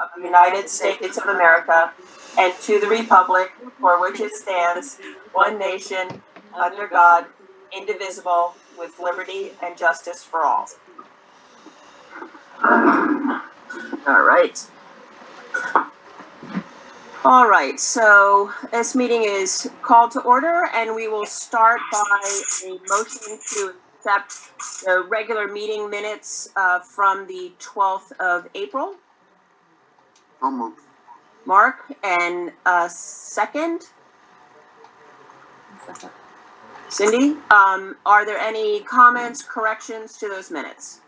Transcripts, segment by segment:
of the United States of America and to the republic for which it stands, one nation, under God, indivisible, with liberty and justice for all. All right. All right, so this meeting is called to order, and we will start by a motion to accept the regular meeting minutes from the 12th of April. So moved. Mark, and second? Cindy, are there any comments, corrections to those minutes?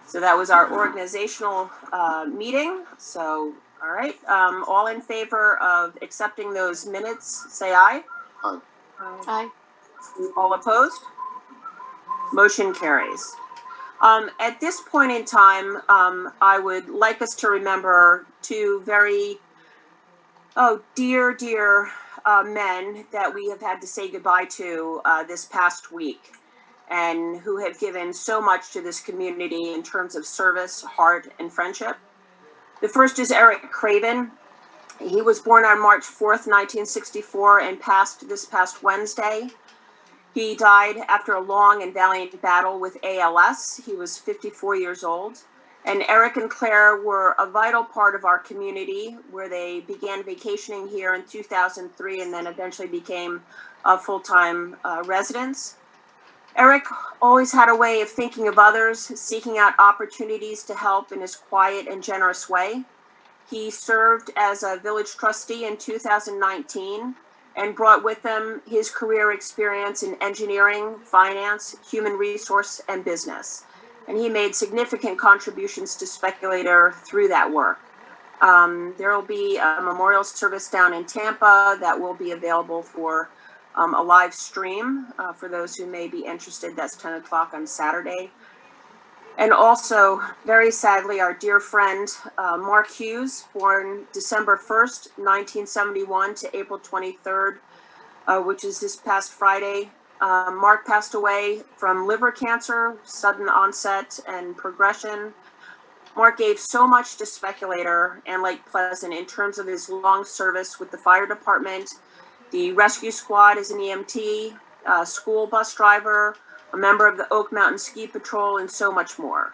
So that was our organizational meeting. So, all right, all in favor of accepting those minutes, say aye. Aye. Aye. All opposed? Motion carries. At this point in time, I would like us to remember two very, dear men that we have had to say goodbye to this past week, and who have given so much to this community in terms of service, heart, and friendship. The first is Eric Craven. He was born on March 4th, 1964, and passed this past Wednesday. He died after a long and valiant battle with ALS. He was 54 years old. And Eric and Claire were a vital part of our community, where they began vacationing here in 2003 and then eventually became full-time residents. Eric always had a way of thinking of others, seeking out opportunities to help in his quiet and generous way. He served as a village trustee in 2019 and brought with him his career experience in engineering, finance, human resource, and business. And he made significant contributions to Speculator through that work. There will be a memorial service down in Tampa that will be available for a live stream for those who may be interested. That's 10 o'clock on Saturday. And also, very sadly, our dear friend, Mark Hughes, born December 1st, 1971 to April 23rd, which is this past Friday. Mark passed away from liver cancer, sudden onset and progression. Mark gave so much to Speculator and Lake Pleasant in terms of his long service with the fire department, the rescue squad as an EMT, school bus driver, a member of the Oak Mountain Ski Patrol, and so much more.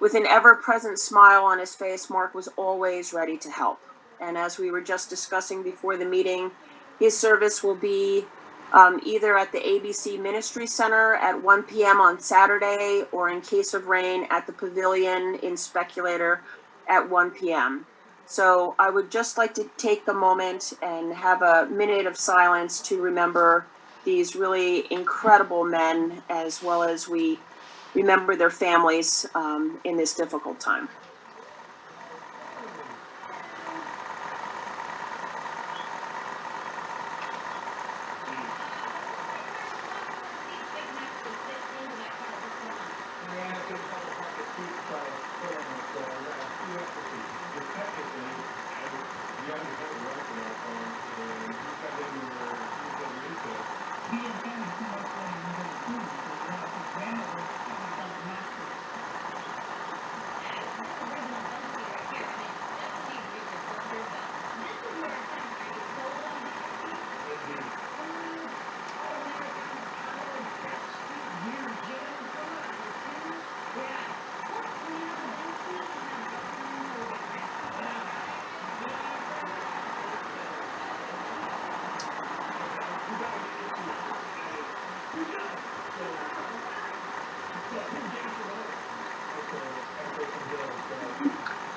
With an ever-present smile on his face, Mark was always ready to help. And as we were just discussing before the meeting, his service will be either at the ABC Ministry Center at 1 p.m. on Saturday, or in case of rain at the Pavilion in Speculator at 1 p.m. So I would just like to take a moment and have a minute of silence to remember these really incredible men, as well as we remember their families in this difficult time.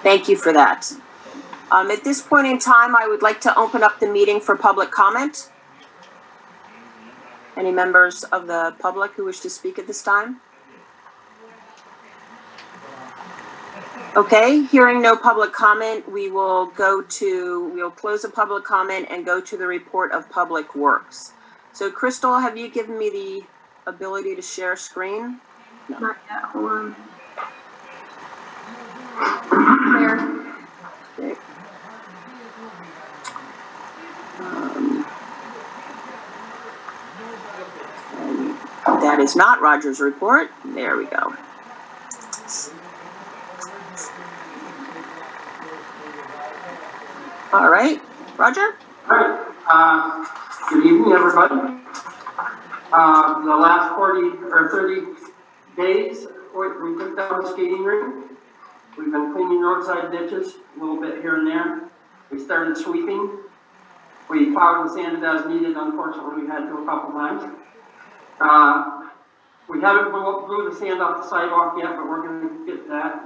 Thank you for that. At this point in time, I would like to open up the meeting for public comment. Any members of the public who wish to speak at this time? Okay, hearing no public comment, we'll close the public comment and go to the report of Public Works. So Crystal, have you given me the ability to share screen? No. Not yet, hold on. There. Okay. That is not Roger's report. There we go. All right, Roger? All right, good evening, everybody. The last 40 or 30 days, we took down the skating rink. We've been cleaning roadside ditches a little bit here and there. We started sweeping. We plowed and sanded as needed. Unfortunately, we had to a couple times. We haven't blew the sand off the sidewalk yet, but we're going to get that.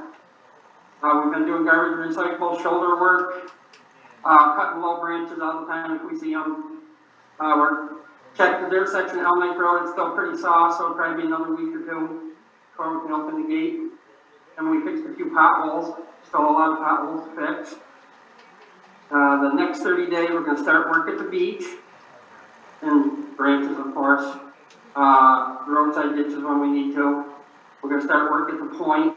We've been doing garbage recycle, shoulder work, cutting low branches all the time if we see them. We're checking the dirt section of Elm Lake Road. It's still pretty soft, so it'll probably be another week or two before we can open the gate. And we fixed a few potholes. Still a lot of potholes to fix. The next 30 days, we're going to start work at the beach and branches, of course. Roadside ditches when we need to. We're going to start work at the point.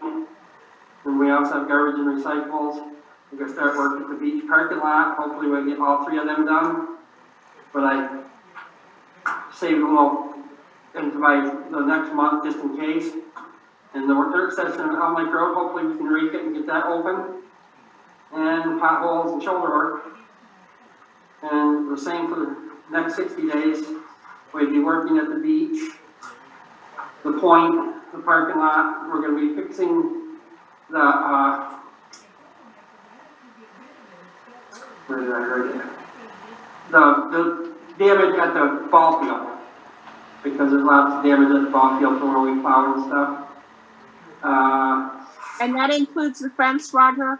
And we also have garbage and recyclables. We're going to start work at the beach parking lot. Hopefully we'll get all 3 of them done. But I saved a little into the next month just in case. And the dirt section of Elm Lake Road, hopefully we can rake it and get that open. And potholes and shoulder work. And the same for the next 60 days. We'll be working at the beach, the point, the parking lot. We're going to be fixing the, where did I write it? The damage at the ball field. Because there's lots of damage at the ball field from where we plowed and stuff. And that includes the fence, Roger?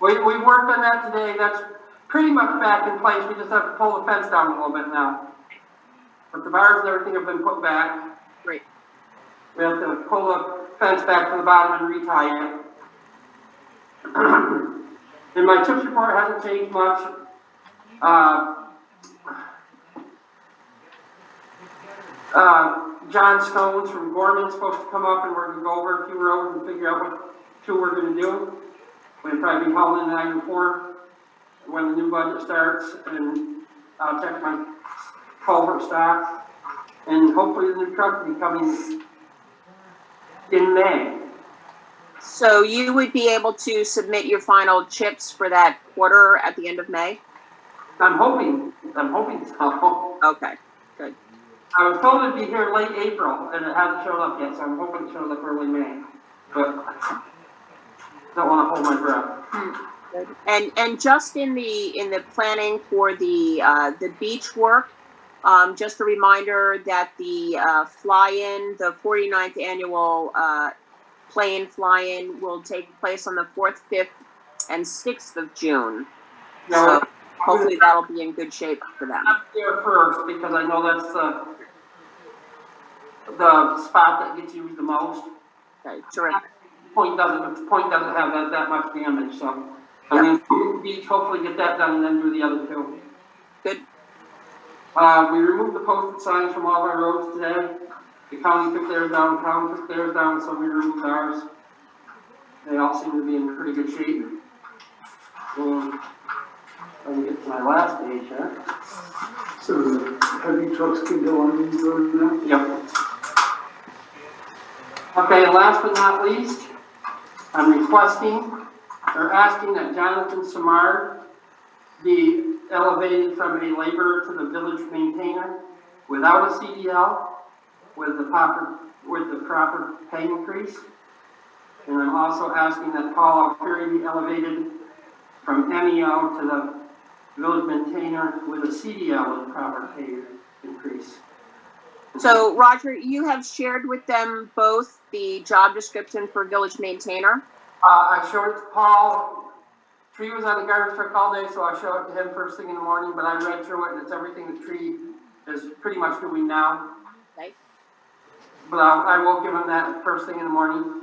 We worked on that today. That's pretty much back in place. We just have to pull the fence down a little bit now. But the bars and everything have been put back. Great. We have to pull the fence back to the bottom and retie it. And my tips report hasn't changed much. John Stones from Gorman is supposed to come up and we're going to go over a few roads and figure out what 2 we're going to do. We'll probably be hauling in item 4 when the new budget starts, and I'll check my culvert stock, and hopefully the new truck will be coming in May. So you would be able to submit your final chips for that quarter at the end of May? I'm hoping so. Okay, good. I was told it'd be here late April, and it hasn't showed up yet, so I'm hoping it shows up early May. But don't want to hold my breath. And just in the planning for the beach work, just a reminder that the fly-in, the 49th annual play-in fly-in will take place on the 4th, 5th, and 6th of June. No, so hopefully that'll be in good shape for them. I'm there first because I know that's the spot that gets used the most. Okay, terrific. The point doesn't have that much damage, so I mean, the beach, hopefully get that done and then do the other 2. Good. We removed the posted signs from all of our roads today. The county took theirs down, the town took theirs down, so we removed ours. They all seem to be in pretty good shape. Let me get to my last page here. So the heavy trucks can go on these roads now? Yep. Okay, last but not least, I'm asking that Jonathan Samard be elevated from a laborer to the village maintainer without a CDL, with the proper pay increase. And I'm also asking that Paul Alfieri be elevated from MEO to the village maintainer with a CDL with proper pay increase. So, Roger, you have shared with them both the job description for village maintainer? I showed it to Paul. Tree was on the garbage truck all day, so I showed it to him first thing in the morning, but I read through it and it's everything the Tree is pretty much doing now. Okay. But I will give him that first thing in the morning.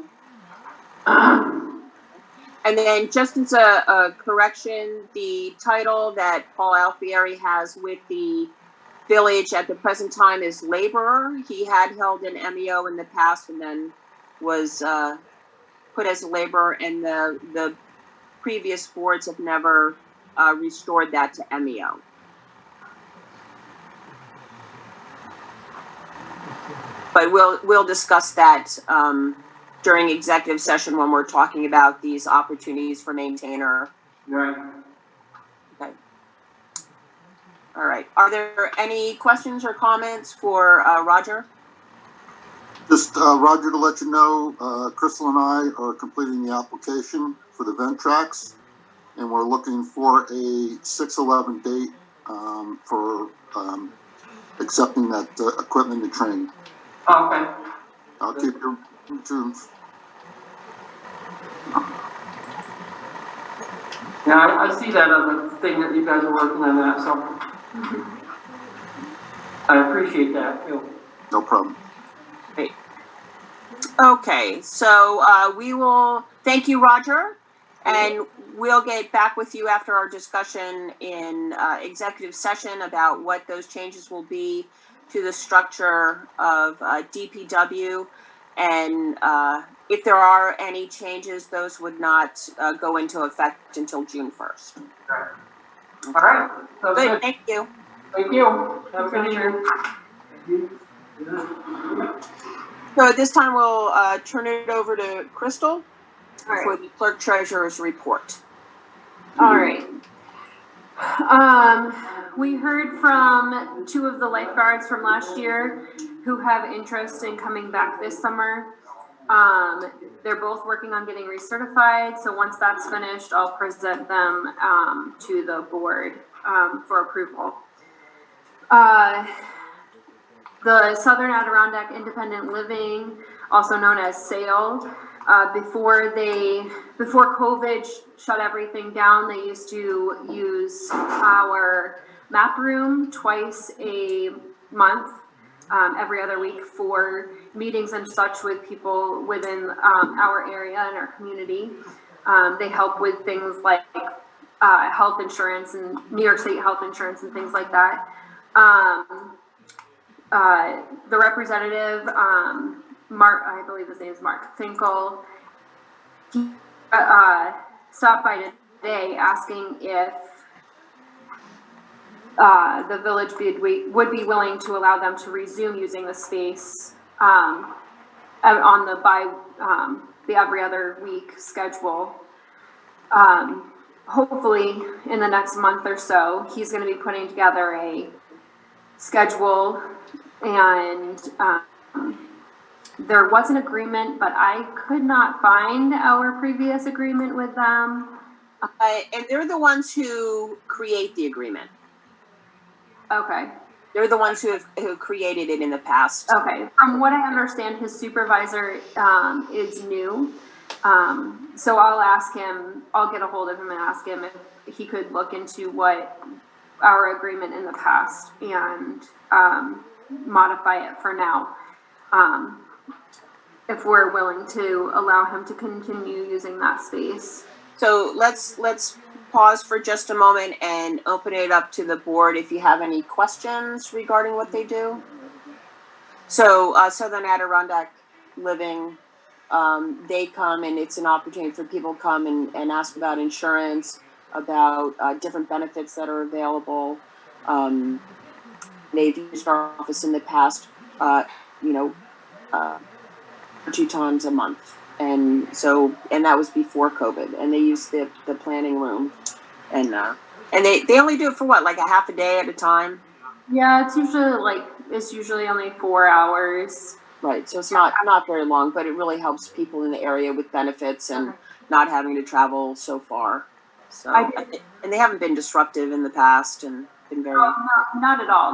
And then just as a correction, the title that Paul Alfieri has with the village at the present time is laborer. He had held an MEO in the past and then was put as a laborer, and the previous boards have never restored that to MEO. But we'll discuss that during executive session when we're talking about these opportunities for maintainer. Right. Okay. All right. Are there any questions or comments for Roger? Just, Roger, to let you know, Crystal and I are completing the application for the vent tracks, and we're looking for a 6/11 date, for, accepting that, equipment and training. Okay. I'll keep you tuned. Yeah, I see that other thing that you guys are working on that, so. I appreciate that, too. No problem. Okay, so we will thank you, Roger, and we'll get back with you after our discussion in executive session about what those changes will be to the structure of DPW, and if there are any changes, those would not go into effect until June 1st. All right. So Good, good. thank you. Thank you. Have a good evening. So at this time, we'll turn it over to Crystal All for right. the clerk treasurer's report. All right. We heard from 2 of the lifeguards from last year who have interest in coming back this summer. They're both working on getting recertified, so once that's finished, I'll present them to the board for approval. The Southern Adirondack Independent Living, also known as SAIL, before COVID shut everything down, they used to use our map room twice a month, every other week for meetings and such with people within our area and our community. They help with things like health insurance and New York State health insurance and things like that. The representative, Mark, I believe his name is Mark Finkel, he stopped by today asking if the village would be willing to allow them to resume using the space on the every other week schedule. Hopefully in the next month or so, he's going to be putting together a schedule, and there was an agreement, but I could not find our previous agreement with them. And they're the ones who create the agreement. Okay. They're the ones who created it in the past. Okay. From what I understand, his supervisor is new. So I'll get a hold of him and ask him if he could look into what our agreement in the past and modify it for now. If we're willing to allow him to continue using that space. So let's pause for just a moment and open it up to the board if you have any questions regarding what they do. So Southern Adirondack Living, they come, and it's an opportunity for people to come and ask about insurance, about different benefits that are available. They've used our office in the past, 2 times a month. And that was before COVID, and they used the planning room, and they only do it for what, like a half a day at a time? Yeah, it's usually only 4 hours. Right, so it's not very long, but it really helps people in the area with benefits and not having to travel so far. So, and they haven't been disruptive in the past and been very. Oh, no, not at all.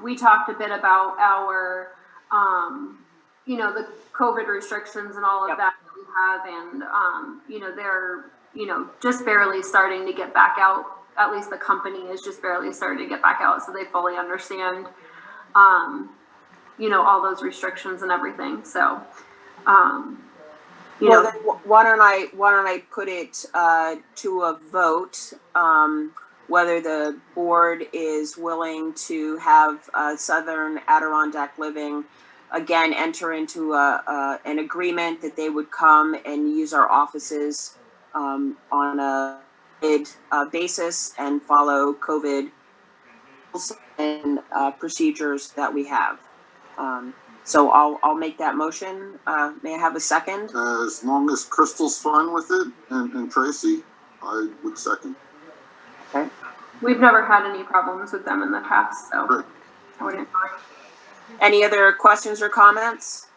We talked a bit about our, the COVID restrictions and all of that we have, and they're just barely starting to get back out. At least the company is just barely starting to get back out, so they fully understand, all those restrictions and everything. So, Then why don't I put it to a vote, whether the board is willing to have Southern Adirondack Living again enter into an agreement that they would come and use our offices on a basis and follow COVID and procedures that we have. So I'll make that motion. May I have a second? As long as Crystal's fine with it, and Tracy, I would second. Okay. We've never had any problems with them in the past, so Great. I wouldn't. Any other questions or comments?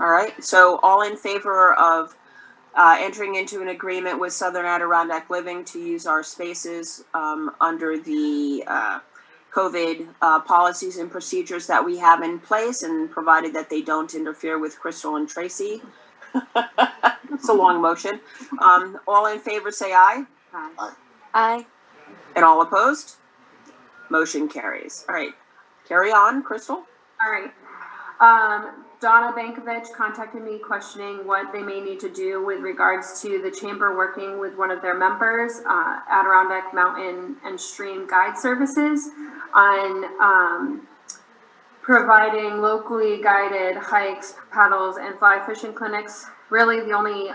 All right, so all in favor of entering into an agreement with Southern Adirondack Living to use our spaces under the COVID policies and procedures that we have in place, and provided that they don't interfere with Crystal and Tracy. It's a long motion. All in favor, say aye. Aye. And all opposed? Motion carries. All right, carry on, Crystal. All right. Donna Bankovich contacted me questioning what they may need to do with regards to the chamber working with one of their members, Adirondack Mountain and Stream Guide Services, on providing locally guided hikes, paddles, and fly fishing clinics. Really, the only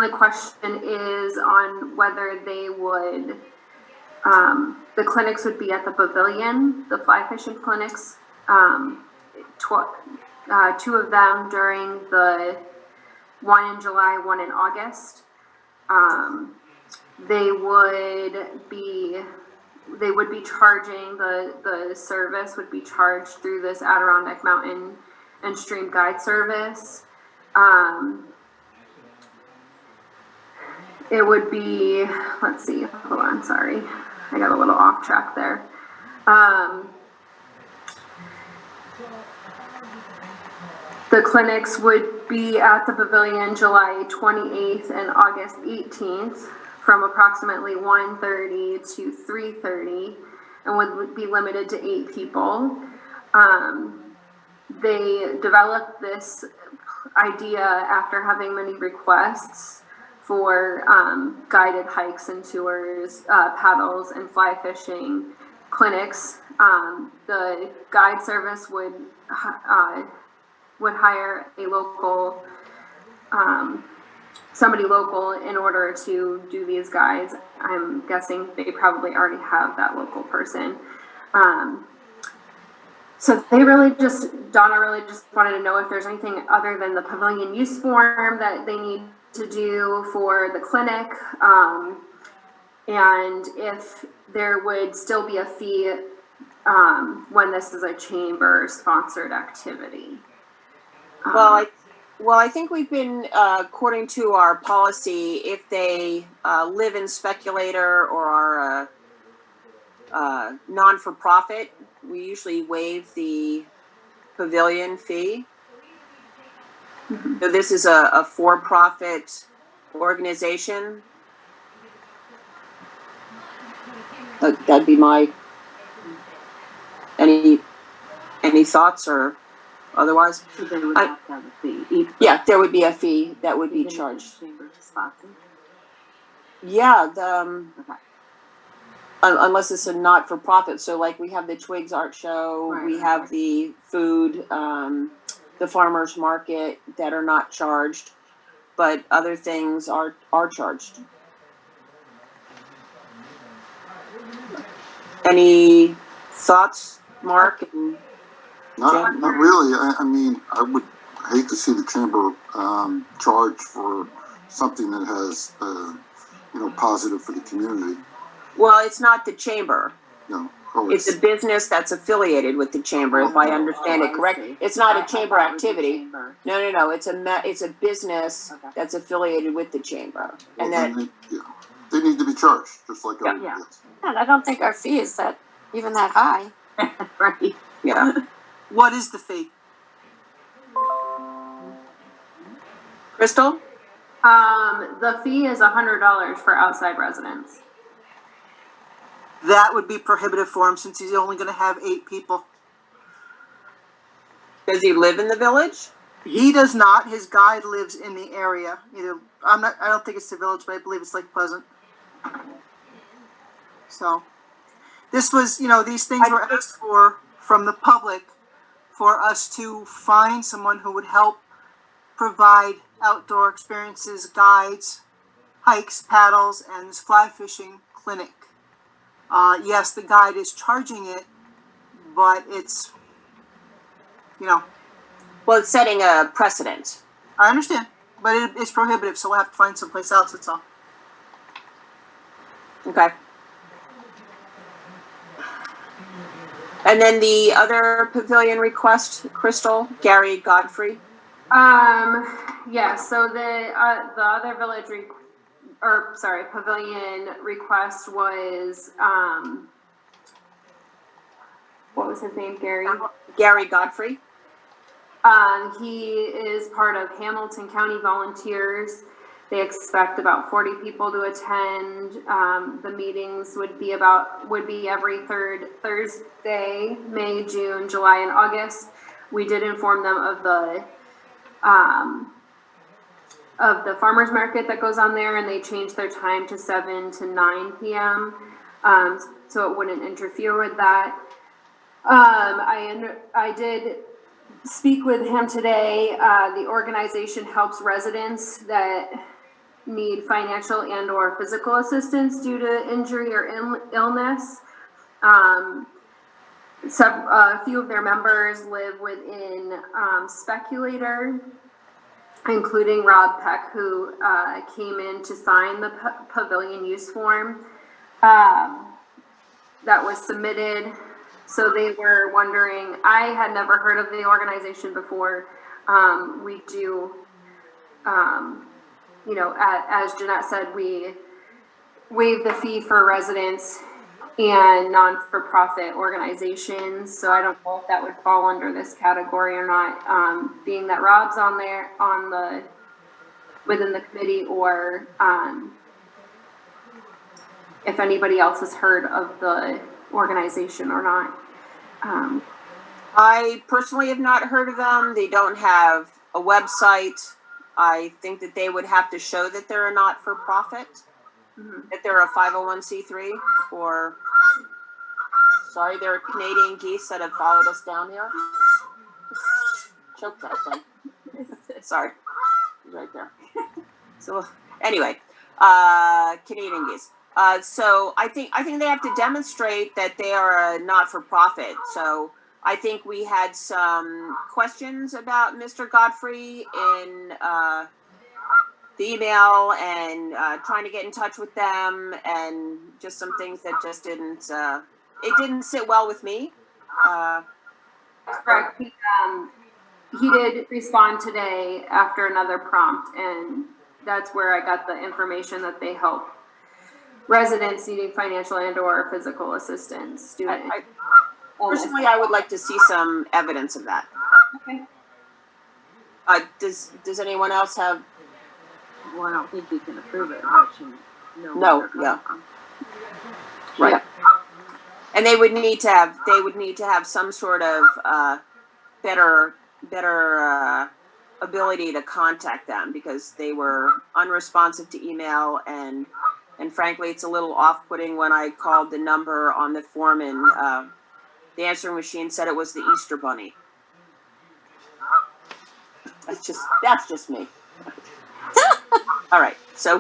question is on whether they would, the clinics would be at the pavilion, the fly fishing clinics. Two of them during the one in July, one in August. They would be charging, the service would be charged through this Adirondack Mountain and Stream Guide Service. It would be, let's see, hold on, sorry. I got a little off track there. The clinics would be at the pavilion July 28th and August 18th from approximately 1:30 to 3:30, and would be limited to 8 people. They developed this idea after having many requests for guided hikes and tours, paddles and fly fishing clinics. The guide service would hire a local, somebody local in order to do these guides. I'm guessing they probably already have that local person. So Donna really just wanted to know if there's anything other than the pavilion use form that they need to do for the clinic, and if there would still be a fee when this is a chamber sponsored activity. Well, I think we've been, according to our policy, if they live in Speculator or are a non-for-profit, we usually waive the pavilion fee. Mm-hmm. So this is a for-profit organization. That'd be my, any thoughts or otherwise? They would have to have a fee. Yeah, there would be a fee that would be charged. Yeah, Okay. Unless it's a not-for-profit, so like we have the Twigs Art Show, we have the food, the farmers market that are not charged, but other things are charged. Any thoughts, Mark? Not really. I mean, I would hate to see the chamber charge for something that has, positive for the community. Well, it's not the chamber. It's a It's business that's affiliated with the chamber, if I understand it correct. It's not a chamber activity. No. It's a business that's affiliated with the chamber, and that. they need to be charged, just like Yeah. everybody else. And I don't think our fee is that high. Right. Yeah. What is the fee? Crystal? The fee is $100 for outside residents. That would be prohibitive for him since he's only going to have 8 people. Does he live in the village? He does not. His guide lives in the area. I don't think it's the village, but I believe it's Lake Pleasant. So, this was, these things were asked for from the public for us to find someone who would help provide outdoor experiences, guides, hikes, paddles, and this fly fishing clinic. Yes, the guide is charging it, but it's, Well, it's setting a precedent. I understand, but it's prohibitive, so we'll have to find someplace else, that's all. Okay. And then the other pavilion request, Crystal, Gary Godfrey. Yeah, so the other pavilion request was, what was his name, Gary? Gary Godfrey. He is part of Hamilton County Volunteers. They expect about 40 people to attend. The meetings would be every third Thursday, May, June, July, and August. We did inform them of the farmers market that goes on there, and they changed their time to 7 to 9 p.m. So it wouldn't interfere with that. I did speak with him today. The organization helps residents that need financial and or physical assistance due to injury or illness. A few of their members live within Speculator, including Rob Peck, who came in to sign the pavilion use form that was submitted. So they were wondering, I had never heard of the organization before. We do, as Jeanette said, we waive the fee for residents and non-for-profit organizations. So I don't know if that would fall under this category or not, being that Rob's on there within the committee, or if anybody else has heard of the organization or not. I personally have not heard of them. They don't have a website. I think that they would have to show that they're a not-for-profit, that they're a 501c3, or, sorry, they're Canadian geese that have followed us down here. Choke that thing. Sorry, he's right there. So anyway, Canadian geese. So I think they have to demonstrate that they are a not-for-profit. So I think we had some questions about Mr. Godfrey in the email, and trying to get in touch with them, and just some things that just didn't sit well with me. Correct. He did respond today after another prompt, and that's where I got the information that they help residents needing financial and or physical assistance. Personally, I would like to see some evidence of that. Okay. Does anyone else have? Well, I don't think you can approve it. No, yeah. Right. And they would need to have some sort of better ability to contact them, because they were unresponsive to email, and frankly, it's a little off-putting when I called the number on the form, and the answering machine said it was the Easter Bunny. That's just me. All right, so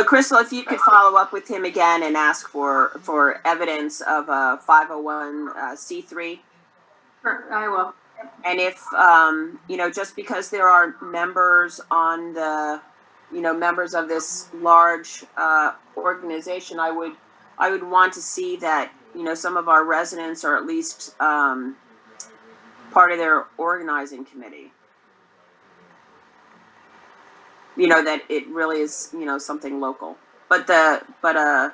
Crystal, if you could follow up with him again and ask for evidence of a 501c3. Sure, I will. And if just because there are members on the members of this large organization, I would want to see that some of our residents are at least part of their organizing committee. That it really is something local. But a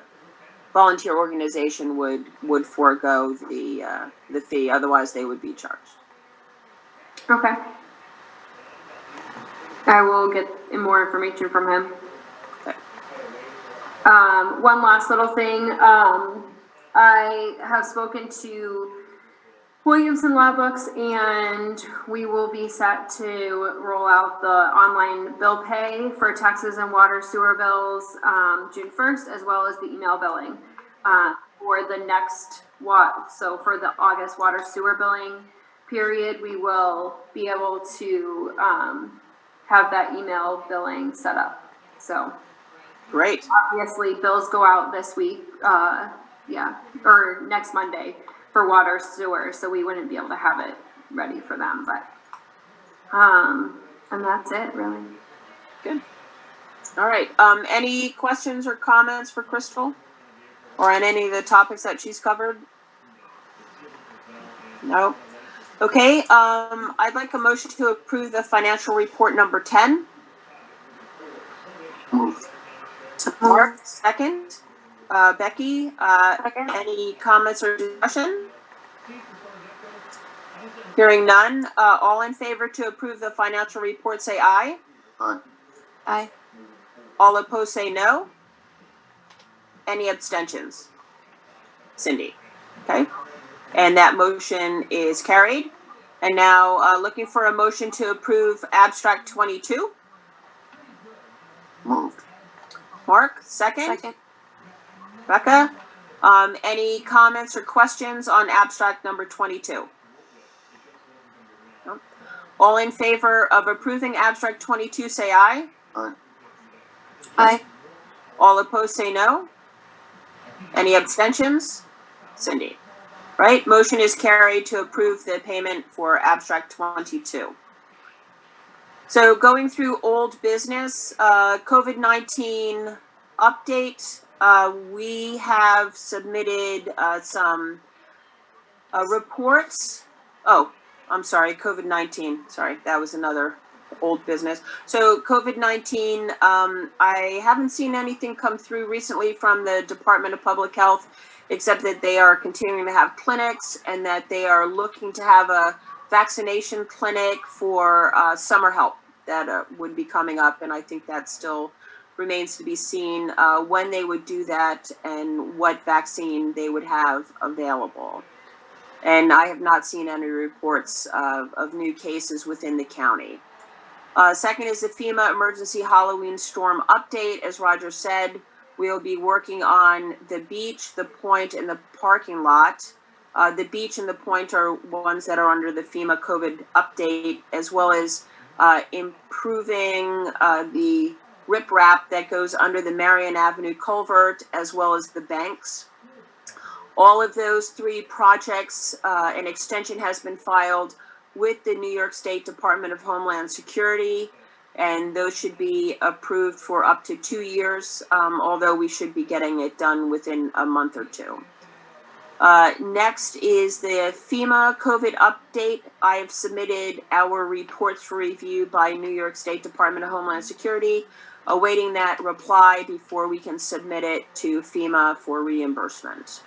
volunteer organization would forego the fee, otherwise they would be charged. Okay. I will get more information from him. Okay. One last little thing. I have spoken to Williamson Law Books, and we will be set to roll out the online bill pay for taxes and water sewer bills June 1st, as well as the email billing for the next so for the August water sewer billing period, we will be able to have that email billing set up. So Great. obviously bills go out this week, or next Monday for water sewer, so we wouldn't be able to have it ready for them, but and that's it really. Good. All right, any questions or comments for Crystal? Or on any of the topics that she's covered? No? Okay, I'd like a motion to approve the financial report number 10. Moved. Mark, second. Becky, any comments or discussion? Hearing none, all in favor to approve the financial report, say aye. Aye. Aye. All opposed, say no. Any abstentions? Cindy, okay? And that motion is carried. And now, looking for a motion to approve abstract 22. Moved. Mark, second. Becca, any comments or questions on abstract number 22? No? All in favor of approving abstract 22, say aye. Aye. Aye. All opposed, say no. Any abstentions? Cindy. Right, motion is carried to approve the payment for abstract 22. So going through old business, COVID-19 update, we have submitted some reports. Oh, I'm sorry, COVID-19. Sorry, that was another old business. So COVID-19, I haven't seen anything come through recently from the Department of Public Health, except that they are continuing to have clinics and that they are looking to have a vaccination clinic for summer help that would be coming up. And I think that still remains to be seen when they would do that and what vaccine they would have available. And I have not seen any reports of new cases within the county. Second is the FEMA emergency Halloween storm update. As Roger said, we'll be working on the beach, the point, and the parking lot. The beach and the point are ones that are under the FEMA COVID update, as well as improving the riprap that goes under the Marion Avenue culvert, as well as the banks. All of those three projects, an extension has been filed with the New York State Department of Homeland Security, and those should be approved for up to 2 years, although we should be getting it done within a month or two. Next is the FEMA COVID update. I have submitted our reports for review by New York State Department of Homeland Security, awaiting that reply before we can submit it to FEMA for reimbursement.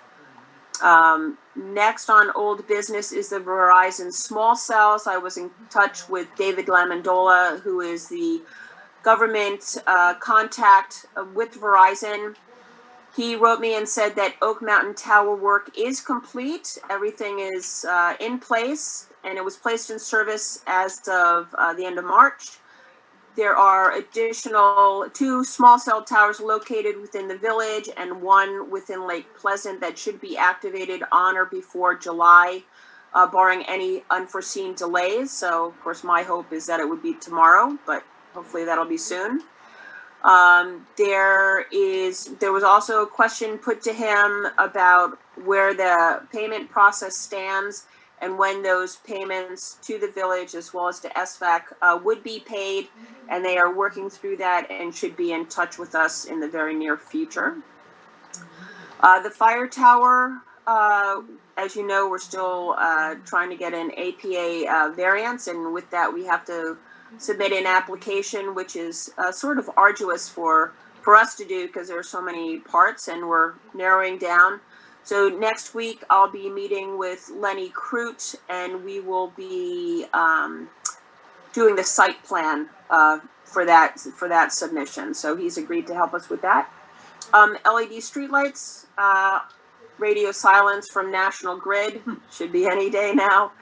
Next on old business is the Verizon small cells. I was in touch with David Lamandola, who is the government contact with Verizon. He wrote me and said that Oak Mountain Tower work is complete. Everything is in place, and it was placed in service as of the end of March. There are additional 2 small cell towers located within the village and 1 within Lake Pleasant that should be activated on or before July, barring any unforeseen delays. So, of course, my hope is that it would be tomorrow, but hopefully that'll be soon. There was also a question put to him about where the payment process stands and when those payments to the village as well as to SVAC would be paid, and they are working through that and should be in touch with us in the very near future. The fire tower, as you know, we're still trying to get an APA variance, and with that we have to submit an application, which is sort of arduous for us to do because there are so many parts and we're narrowing down. So next week I'll be meeting with Lenny Crute, and we will be doing the site plan for that submission. So he's agreed to help us with that. LED streetlights, radio silence from National Grid, should be any day now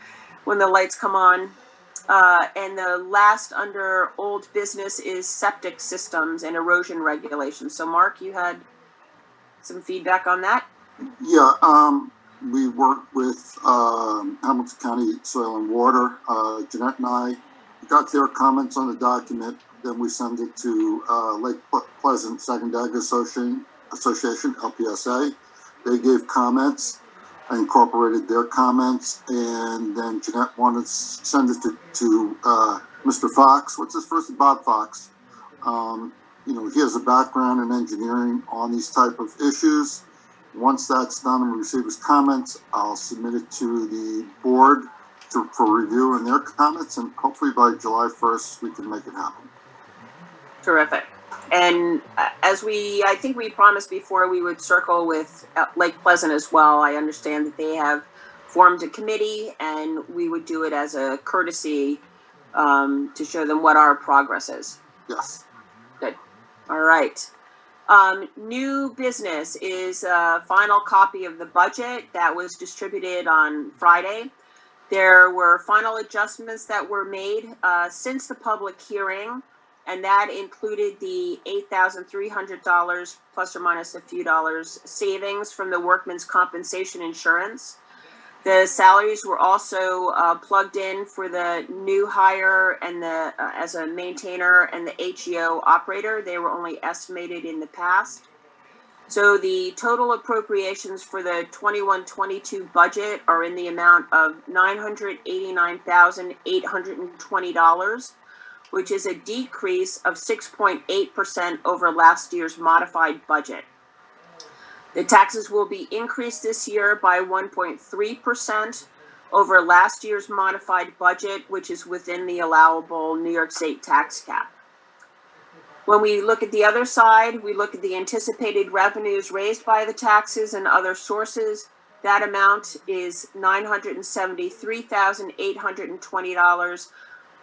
when the lights come on. And the last under old business is septic systems and erosion regulations. So Mark, you had some feedback on that? Yeah, we worked with Hamilton County Soil and Water. Jeanette and I got their comments on the document. Then we sent it to Lake Pleasant Second Ag Association, LPSA. They gave comments. I incorporated their comments, and then Jeanette wanted to send it to Mr. Fox. What's his first? Bob Fox. he has a background in engineering on these type of issues. Once that's done and we receive his comments, I'll submit it to the board for review and their comments, and hopefully by July 1st, we can make it happen. Terrific. And I think we promised before we would circle with Lake Pleasant as well. I understand that they have formed a committee, and we would do it as a courtesy to show them what our progress is. Yes. Good. All right. New business is a final copy of the budget that was distributed on Friday. There were final adjustments that were made since the public hearing, and that included the $8,300 plus or minus a few dollars savings from the workman's compensation insurance. The salaries were also plugged in for the new hire and the as a maintainer and the HEO operator. They were only estimated in the past. So the total appropriations for the 21-22 budget are in the amount of $989,820, which is a decrease of 6.8% over last year's modified budget. The taxes will be increased this year by 1.3% over last year's modified budget, which is within the allowable New York State tax cap. When we look at the other side, we look at the anticipated revenues raised by the taxes and other sources. That amount is $973,820,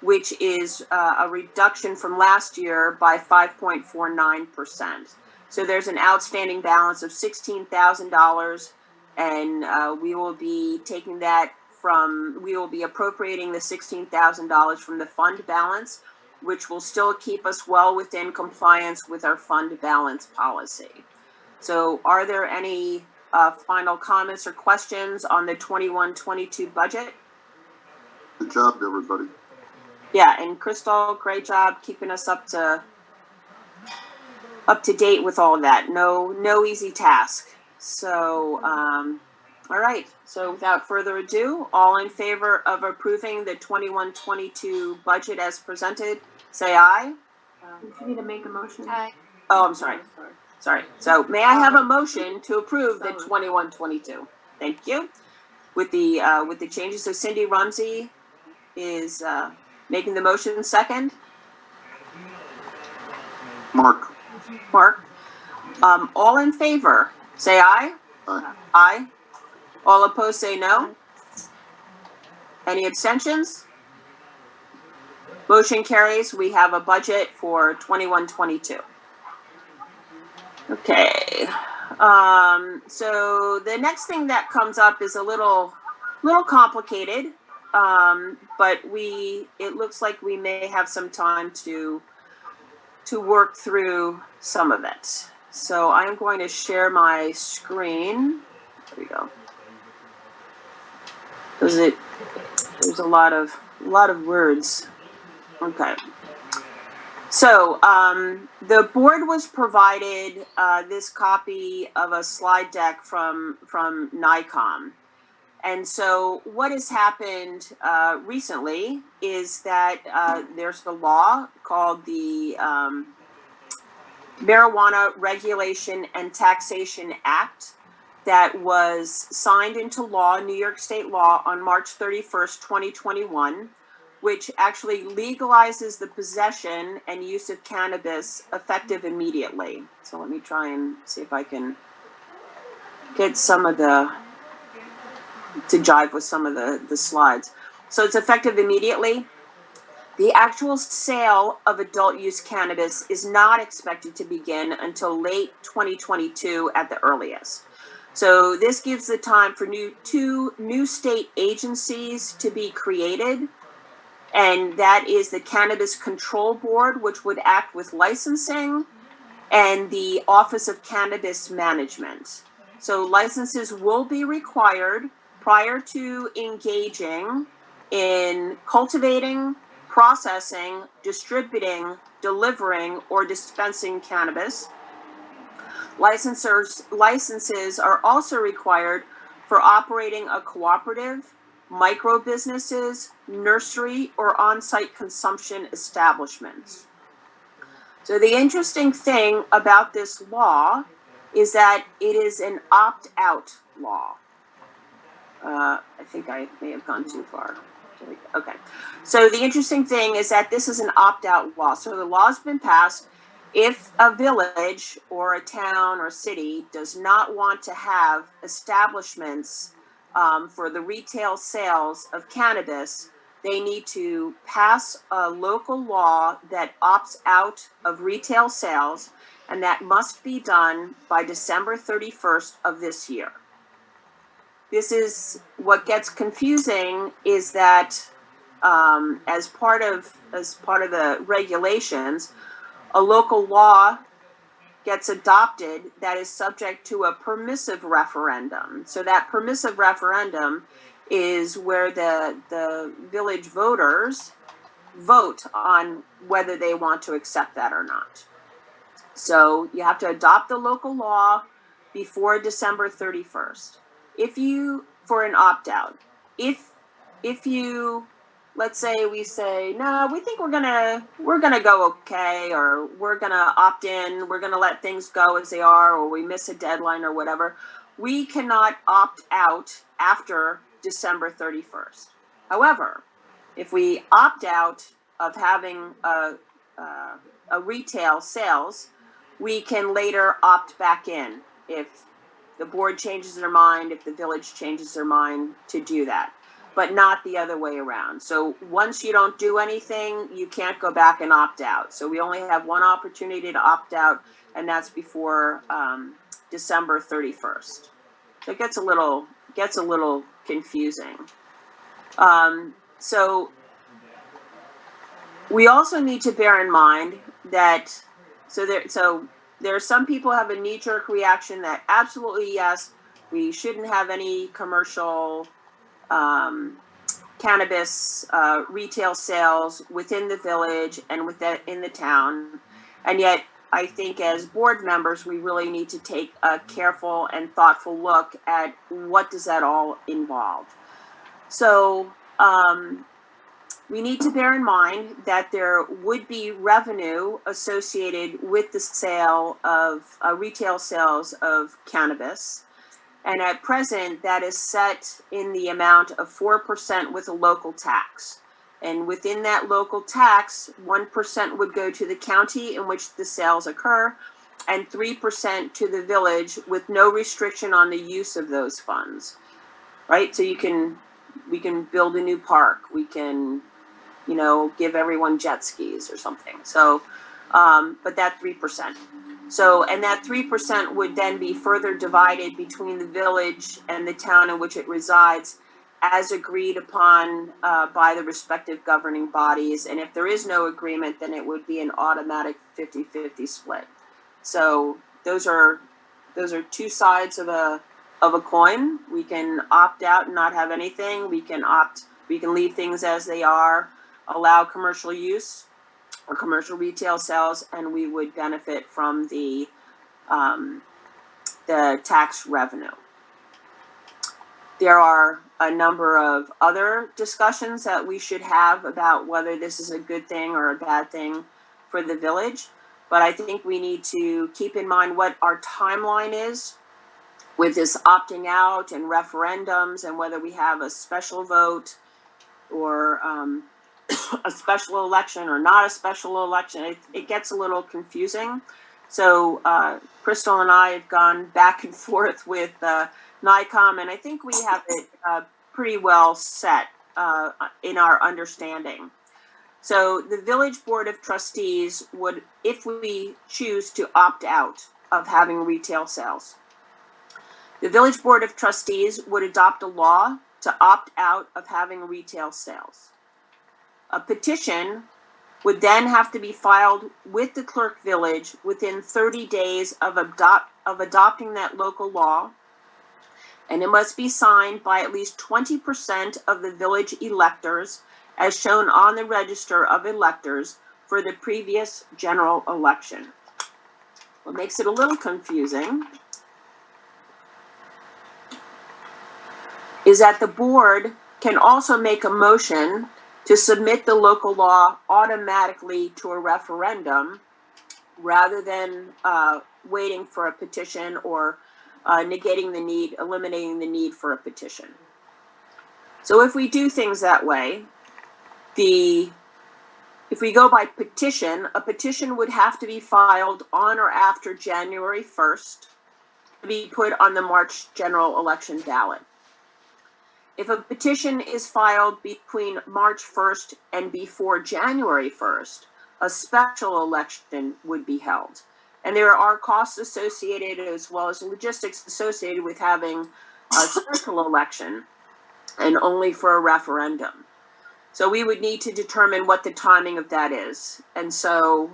which is a reduction from last year by 5.49%. So there's an outstanding balance of $16,000, and we will be taking that we will be appropriating the $16,000 from the fund balance, which will still keep us well within compliance with our fund balance policy. So are there any final comments or questions on the 21-22 budget? Good job, everybody. Yeah, and Crystal, great job keeping us up to date with all of that. No easy task. So, all right. So without further ado, all in favor of approving the 21-22 budget as presented, say aye. You need to make a motion. Oh, I'm sorry. Sorry. So may I have a motion to approve the 21-22? Thank you. With the changes, so Cindy Rumsey is making the motion. Second, Mark. All in favor, say aye. Aye. Aye. All opposed, say no. Any abstentions? Motion carries. We have a budget for 21-22. Okay. So the next thing that comes up is a little complicated, but it looks like we may have some time to work through some of it. So I'm going to share my screen. There we go. There's a lot of words. Okay. So the board was provided this copy of a slide deck from NICOM. And so what has happened recently is that there's the law called the Marijuana Regulation and Taxation Act that was signed into law, New York State law, on March 31st, 2021, which actually legalizes the possession and use of cannabis effective immediately. So let me try and see if I can get to jive with some of the slides. So it's effective immediately. The actual sale of adult use cannabis is not expected to begin until late 2022 at the earliest. So this gives the time for two new state agencies to be created, and that is the Cannabis Control Board, which would act with licensing, and the Office of Cannabis Management. So licenses will be required prior to engaging in cultivating, processing, distributing, delivering, or dispensing cannabis. Licenses are also required for operating a cooperative, micro businesses, nursery, or on-site consumption establishments. So the interesting thing about this law is that it is an opt-out law. I think I may have gone too far. Okay. So the interesting thing is that this is an opt-out law. So the law's been passed. If a village or a town or city does not want to have establishments for the retail sales of cannabis, they need to pass a local law that opts out of retail sales, and that must be done by December 31st of this year. This is what gets confusing is that as part of the regulations, a local law gets adopted that is subject to a permissive referendum. So that permissive referendum is where the village voters vote on whether they want to accept that or not. So you have to adopt the local law before December 31st. If you, for an opt-out, if you, let's say we say, no, we think we're gonna go okay, or we're gonna opt in, we're gonna let things go as they are, or we miss a deadline or whatever, we cannot opt out after December 31st. However, if we opt out of having a retail sales, we can later opt back in if the board changes their mind, if the village changes their mind to do that, but not the other way around. So once you don't do anything, you can't go back and opt out. So we only have one opportunity to opt out, and that's before December 31st. So it gets a little confusing. So we also need to bear in mind that there are some people have a knee-jerk reaction that absolutely yes, we shouldn't have any commercial cannabis retail sales within the village and in the town, and yet I think as board members we really need to take a careful and thoughtful look at what does that all involve. So we need to bear in mind that there would be revenue associated with the sale of retail sales of cannabis. And at present, that is set in the amount of 4% with a local tax. And within that local tax, 1% would go to the county in which the sales occur, and 3% to the village with no restriction on the use of those funds. Right? So we can build a new park. We can, give everyone jet skis or something. So, but that 3%. So, and that 3% would then be further divided between the village and the town in which it resides as agreed upon by the respective governing bodies. And if there is no agreement, then it would be an automatic 50-50 split. So those are two sides of a coin. We can opt out and not have anything. We can leave things as they are, allow commercial use or commercial retail sales, and we would benefit from the tax revenue. There are a number of other discussions that we should have about whether this is a good thing or a bad thing for the village, but I think we need to keep in mind what our timeline is with this opting out and referendums, and whether we have a special vote or a special election or not a special election. It gets a little confusing. So Crystal and I have gone back and forth with NICOM, and I think we have it pretty well set in our understanding. So the Village Board of Trustees would, if we choose to opt out of having retail sales, the Village Board of Trustees would adopt a law to opt out of having retail sales. A petition would then have to be filed with the Clerk Village within 30 days of adopting that local law, and it must be signed by at least 20% of the village electors as shown on the register of electors for the previous general election. What makes it a little confusing is that the board can also make a motion to submit the local law automatically to a referendum rather than waiting for a petition or eliminating the need for a petition. So if we do things that way, if we go by petition, a petition would have to be filed on or after January 1st to be put on the March general election ballot. If a petition is filed between March 1st and before January 1st, a special election would be held. And there are costs associated as well as logistics associated with having a special election and only for a referendum. So we would need to determine what the timing of that is. And so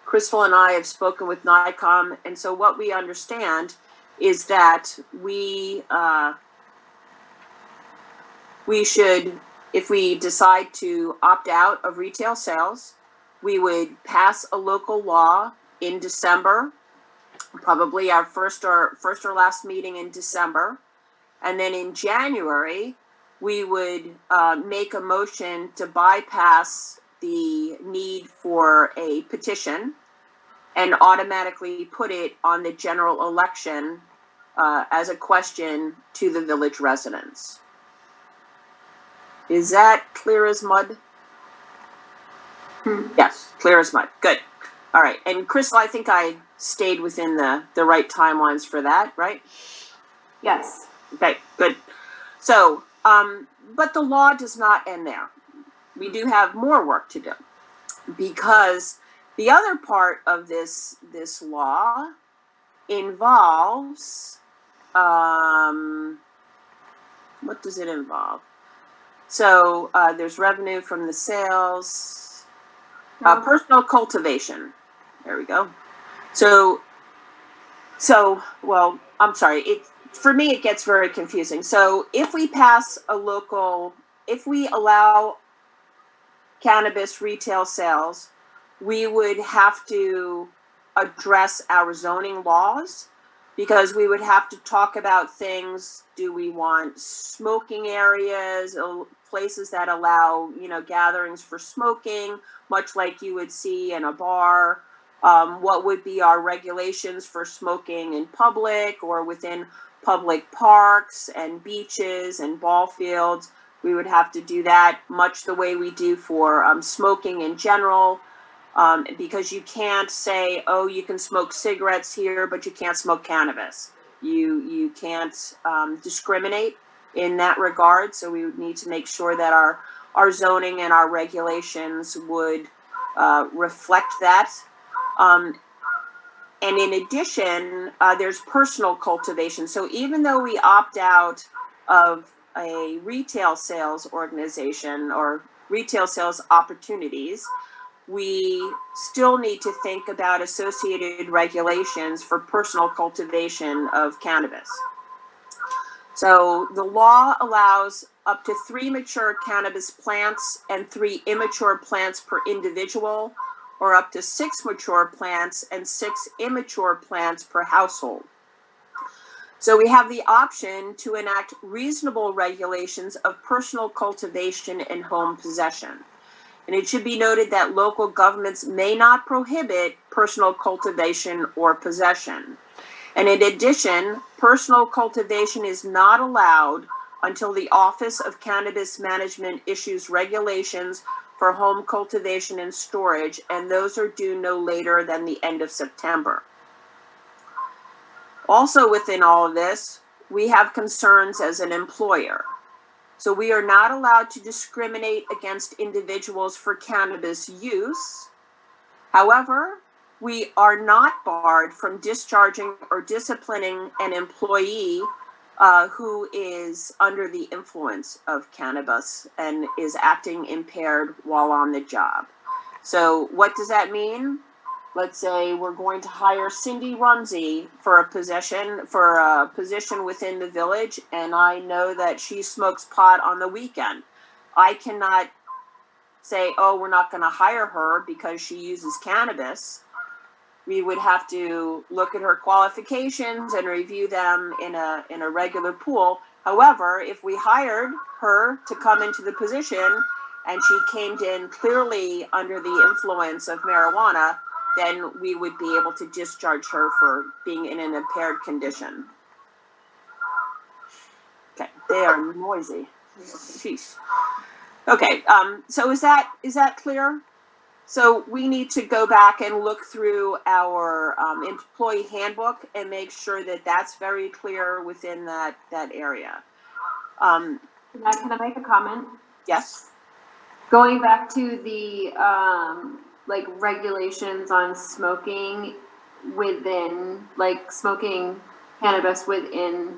Crystal and I have spoken with NICOM, and so what we understand is that we should, if we decide to opt out of retail sales, we would pass a local law in December, probably our first or last meeting in December. And then in January, we would make a motion to bypass the need for a petition and automatically put it on the general election as a question to the village residents. Is that clear as mud? Yes, clear as mud. Good. All right. And Crystal, I think I stayed within the right timelines for that, right? Yes. Okay, good. So, but the law does not end there. We do have more work to do, because the other part of this law involves, what does it involve? So there's revenue from the sales, personal cultivation. There we go. So, well, I'm sorry. For me, it gets very confusing. So if we if we allow cannabis retail sales, we would have to address our zoning laws, because we would have to talk about things. Do we want smoking areas, places that allow, gatherings for smoking, much like you would see in a bar? What would be our regulations for smoking in public or within public parks and beaches and ball fields? We would have to do that much the way we do for smoking in general, because you can't say, oh, you can smoke cigarettes here, but you can't smoke cannabis. You can't discriminate in that regard. So we would need to make sure that our zoning and our regulations would reflect that. And in addition, there's personal cultivation. So even though we opt out of a retail sales organization or retail sales opportunities, we still need to think about associated regulations for personal cultivation of cannabis. So the law allows up to 3 mature cannabis plants and 3 immature plants per individual, or up to 6 mature plants and 6 immature plants per household. So we have the option to enact reasonable regulations of personal cultivation and home possession. And it should be noted that local governments may not prohibit personal cultivation or possession. And in addition, personal cultivation is not allowed until the Office of Cannabis Management issues regulations for home cultivation and storage, and those are due no later than the end of September. Also within all of this, we have concerns as an employer. So we are not allowed to discriminate against individuals for cannabis use. However, we are not barred from discharging or disciplining an employee who is under the influence of cannabis and is acting impaired while on the job. So what does that mean? Let's say we're going to hire Cindy Rumsey for a position within the village, and I know that she smokes pot on the weekend. I cannot say, oh, we're not going to hire her because she uses cannabis. We would have to look at her qualifications and review them in a regular pool. However, if we hired her to come into the position and she came in clearly under the influence of marijuana, then we would be able to discharge her for being in an impaired condition. Okay, they are noisy. Sheesh. Okay, so is that clear? So we need to go back and look through our employee handbook and make sure that that's very clear within that area. Can I make a comment? Yes. Going back to the, like regulations on smoking within, like smoking cannabis within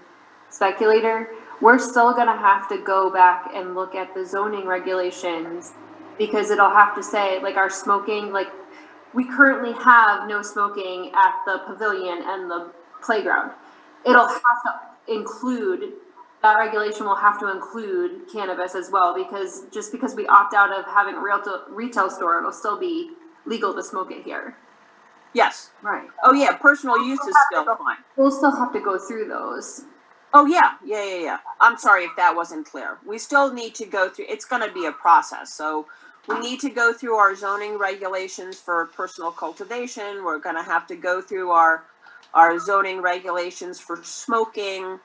Speculator, we're still gonna have to go back and look at the zoning regulations, because it'll have to say, like, our smoking, like, we currently have no smoking at the pavilion and the playground. It'll have to include, that regulation will have to include cannabis as well, because just because we opt out of having a retail store, it'll still be legal to smoke it here. Yes. Right. Oh yeah, personal use is still fine. We'll still have to go through those. Oh yeah. I'm sorry if that wasn't clear. We still need to go through, it's gonna be a process, so we need to go through our zoning regulations for personal cultivation. We're gonna have to go through our zoning regulations for smoking.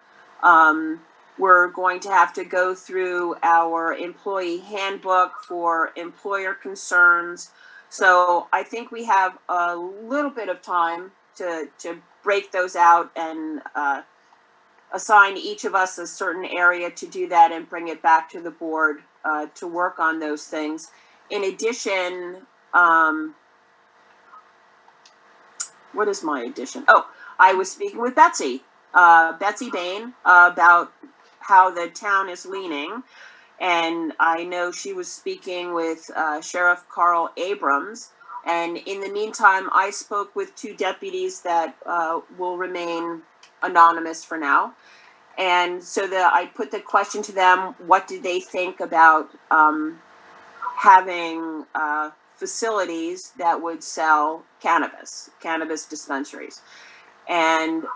We're going to have to go through our employee handbook for employer concerns. So I think we have a little bit of time to break those out and assign each of us a certain area to do that and bring it back to the board to work on those things. In addition, what is my addition? Oh, I was speaking with Betsy Bain, about how the town is leaning. And I know she was speaking with Sheriff Carl Abrams. And in the meantime, I spoke with two deputies that will remain anonymous for now. And so I put the question to them, what did they think about having facilities that would sell cannabis dispensaries? And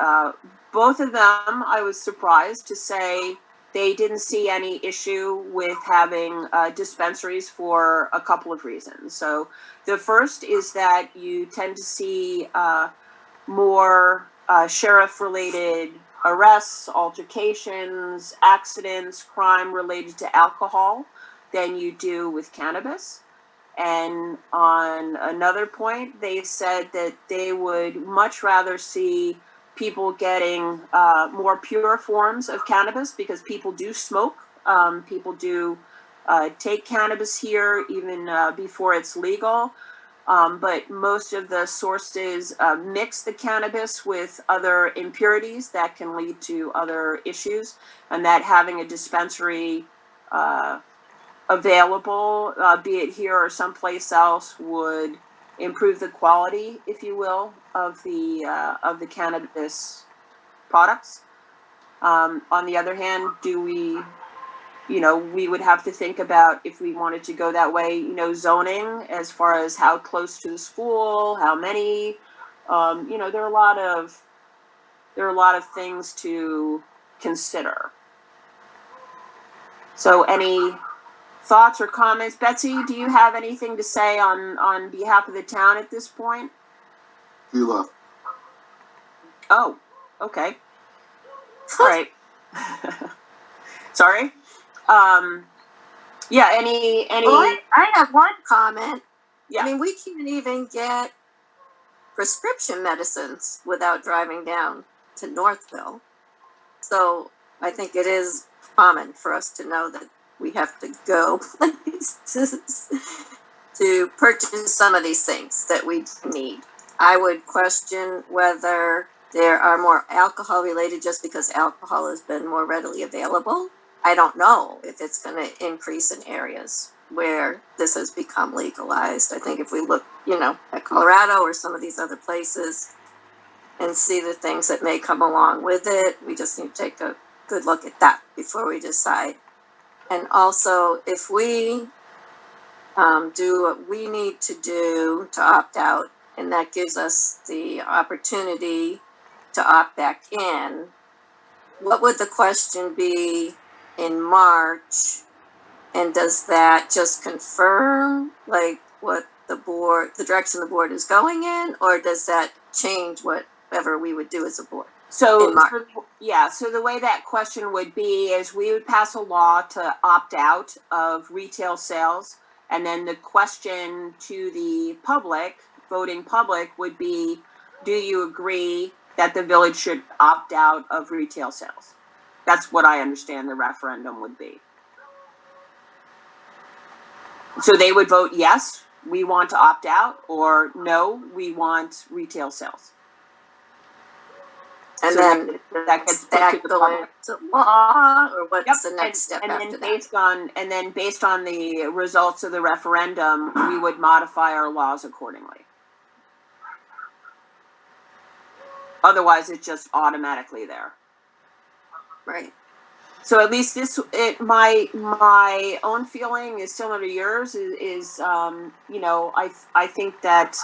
both of them, I was surprised to say they didn't see any issue with having dispensaries for a couple of reasons. So the first is that you tend to see more sheriff-related arrests, altercations, accidents, crime related to alcohol than you do with cannabis. And on another point, they said that they would much rather see people getting more pure forms of cannabis, because people do smoke. People do take cannabis here even before it's legal. But most of the sources mix the cannabis with other impurities that can lead to other issues, and that having a dispensary available, be it here or someplace else, would improve the quality, if you will, of the cannabis products. On the other hand, we would have to think about, if we wanted to go that way, zoning as far as how close to the school, how many, there are a lot of things to consider. So any thoughts or comments? Betsy, do you have anything to say on behalf of the town at this point? You left. Oh, okay. All right. Sorry. Yeah, any, Well, I have one comment. yeah. I mean, we can't even get prescription medicines without driving down to Northville. So I think it is common for us to know that we have to go places to purchase some of these things that we need. I would question whether there are more alcohol related just because alcohol has been more readily available. I don't know if it's going to increase in areas where this has become legalized. I think if we look, at Colorado or some of these other places and see the things that may come along with it, we just need to take a good look at that before we decide. And also, if we do what we need to do to opt out, and that gives us the opportunity to opt back in, what would the question be in March? And does that just confirm like what the direction the board is going in, or does that change whatever we would do as a board? So, In March. so the way that question would be is we would pass a law to opt out of retail sales. And then the question to the public, voting public, would be, do you agree that the village should opt out of retail sales? That's what I understand the referendum would be. So they would vote yes, we want to opt out, or no, we want retail sales. And So then that gets put that to the go public. into law, or what's Yep, the next step and after then that? based on the results of the referendum, we would modify our laws accordingly. Otherwise, it's just automatically there. Right. So at least my own feeling is similar to yours. I think that